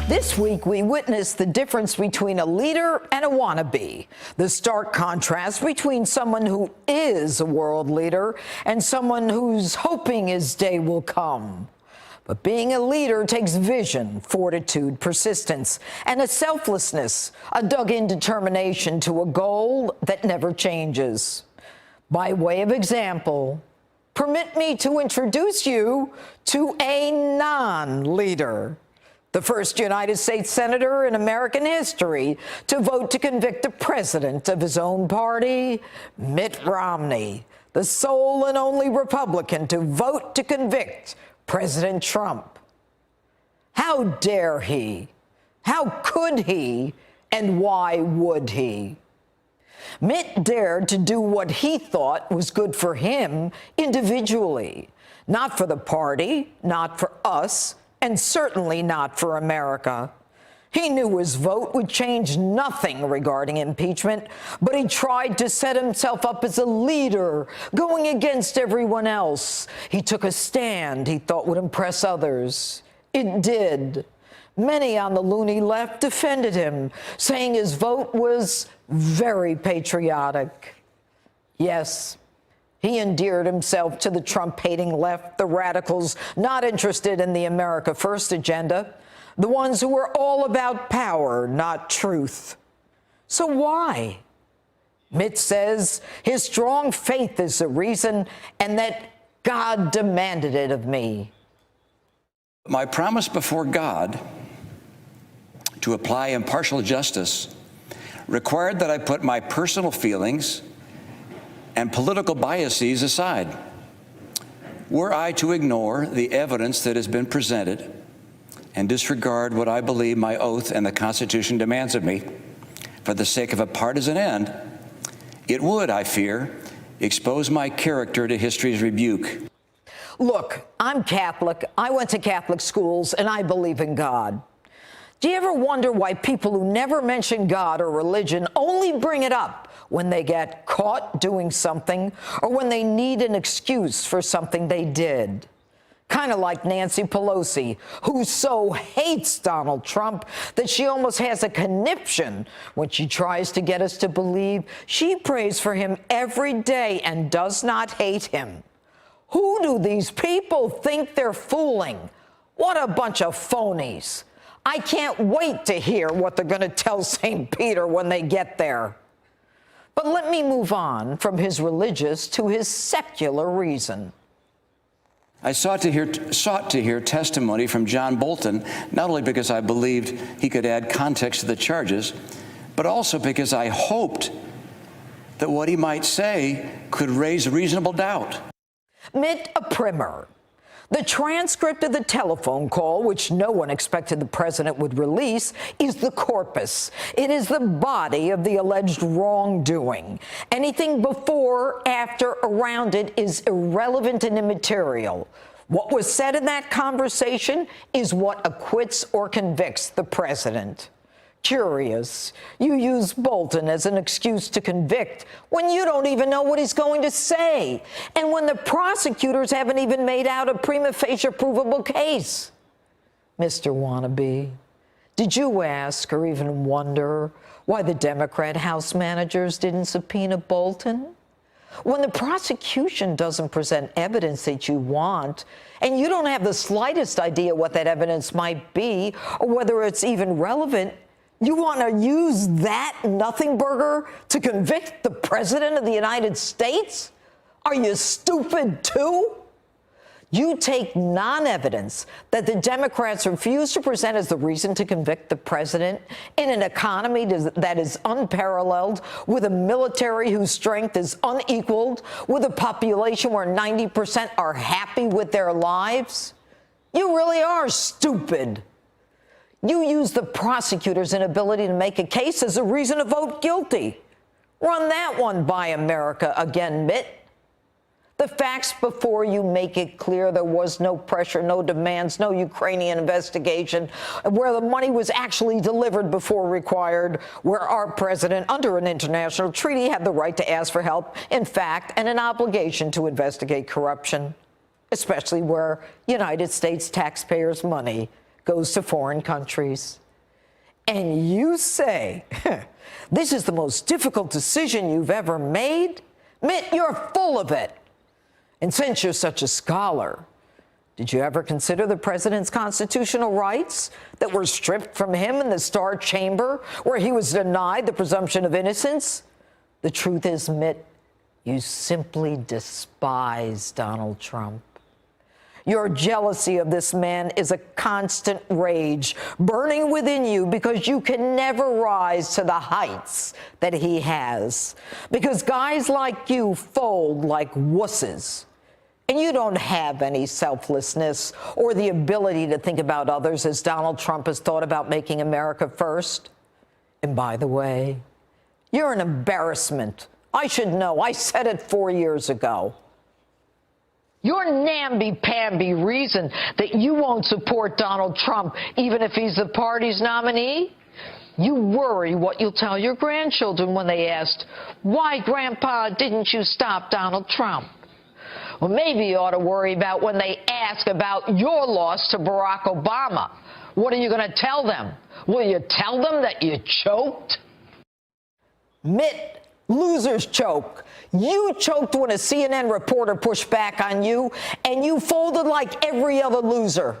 This week, we witnessed the difference between a leader and a wannabe, the stark contrast between someone who is a world leader and someone who's hoping his day will come. But being a leader takes vision, fortitude, persistence, and a selflessness, a dug-in determination to a goal that never changes. By way of example, permit me to introduce you to a non-leader. The first United States senator in American history to vote to convict the president of his own party, Mitt Romney, the sole and only Republican to vote to convict President Trump. How dare he? How could he? And why would he? Mitt dared to do what he thought was good for him individually, not for the party, not for us, and certainly not for America. He knew his vote would change nothing regarding impeachment, but he tried to set himself up as a leader, going against everyone else. He took a stand he thought would impress others. It did. Many on the loony left defended him, saying his vote was very patriotic. Yes, he endeared himself to the Trump-hating left, the radicals not interested in the America First agenda, the ones who were all about power, not truth. So why? Mitt says his strong faith is the reason and that God demanded it of me. My promise before God to apply impartial justice required that I put my personal feelings and political biases aside. Were I to ignore the evidence that has been presented and disregard what I believe my oath and the Constitution demands of me for the sake of a partisan end, it would, I fear, expose my character to history's rebuke. Look, I'm Catholic. I went to Catholic schools, and I believe in God. Do you ever wonder why people who never mention God or religion only bring it up when they get caught doing something or when they need an excuse for something they did? Kind of like Nancy Pelosi, who so hates Donald Trump that she almost has a conniption when she tries to get us to believe she prays for him every day and does not hate him. Who do these people think they're fooling? What a bunch of phonies. I can't wait to hear what they're going to tell St. Peter when they get there. But let me move on from his religious to his secular reason. I sought to hear testimony from John Bolton, not only because I believed he could add context to the charges, but also because I hoped that what he might say could raise reasonable doubt. Mitt, a primer. The transcript of the telephone call, which no one expected the president would release, is the corpus. It is the body of the alleged wrongdoing. Anything before, after, around it is irrelevant and immaterial. What was said in that conversation is what acquits or convicts the president. Curious, you use Bolton as an excuse to convict when you don't even know what he's going to say, and when the prosecutors haven't even made out a prima facie provable case. Mr. Wannabe, did you ask or even wonder why the Democrat House managers didn't subpoena Bolton? When the prosecution doesn't present evidence that you want, and you don't have the slightest idea what that evidence might be or whether it's even relevant, you want to use that nothing burger to convict the president of the United States? Are you stupid too? You take non-evidence that the Democrats refuse to present as the reason to convict the president in an economy that is unparalleled, with a military whose strength is unequaled, with a population where 90% are happy with their lives? You really are stupid. You use the prosecutor's inability to make a case as a reason to vote guilty. Run that one by America again, Mitt. The facts before you make it clear there was no pressure, no demands, no Ukrainian investigation, where the money was actually delivered before required, where our president, under an international treaty, had the right to ask for help, in fact, and an obligation to investigate corruption, especially where United States taxpayers' money goes to foreign countries. And you say, this is the most difficult decision you've ever made? Mitt, you're full of it. And since you're such a scholar, did you ever consider the president's constitutional rights that were stripped from him in the Star Chamber, where he was denied the presumption of innocence? The truth is, Mitt, you simply despise Donald Trump. Your jealousy of this man is a constant rage burning within you because you can never rise to the heights that he has. Because guys like you fold like wusses. And you don't have any selflessness or the ability to think about others as Donald Trump has thought about making America first. And by the way, you're an embarrassment. I should know. I said it 4 years ago. Your namby-pamby reason that you won't support Donald Trump, even if he's the party's nominee? You worry what you'll tell your grandchildren when they ask, why, Grandpa, didn't you stop Donald Trump? Well, maybe you ought to worry about when they ask about your loss to Barack Obama. What are you going to tell them? Will you tell them that you choked? Mitt, losers choke. You choked when a CNN reporter pushed back on you, and you folded like every other loser.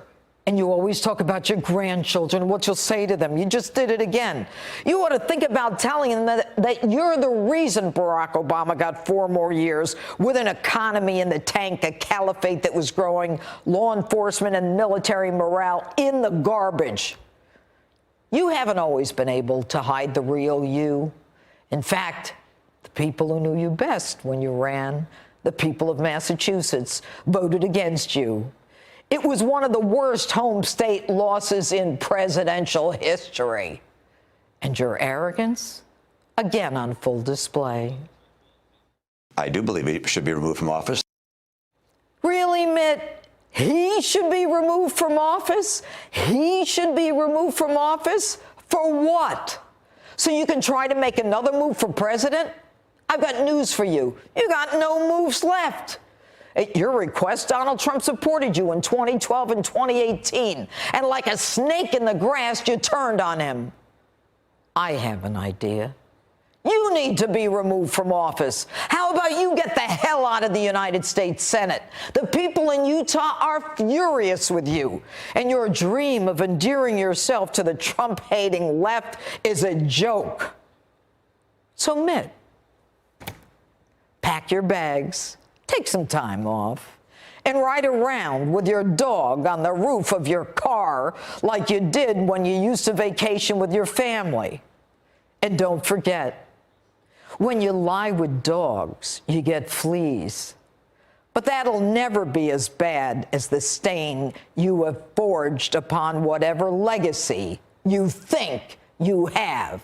And you always talk about your grandchildren, what you'll say to them. You just did it again. You ought to think about telling them that you're the reason Barack Obama got 4 more years with an economy in the tank, a caliphate that was growing, law enforcement and military morale in the garbage. You haven't always been able to hide the real you. In fact, the people who knew you best when you ran, the people of Massachusetts, voted against you. It was one of the worst home state losses in presidential history. And your arrogance, again on full display. I do believe he should be removed from office. Really, Mitt? He should be removed from office? He should be removed from office? For what? So you can try to make another move for president? I've got news for you. You got no moves left. At your request, Donald Trump supported you in 2012 and 2018. And like a snake in the grass, you turned on him. I have an idea. You need to be removed from office. How about you get the hell out of the United States Senate? The people in Utah are furious with you. And your dream of endearing yourself to the Trump-hating left is a joke. So, Mitt, pack your bags. Take some time off and ride around with your dog on the roof of your car like you did when you used to vacation with your family. And don't forget, when you lie with dogs, you get fleas. But that'll never be as bad as the stain you have forged upon whatever legacy you think you have.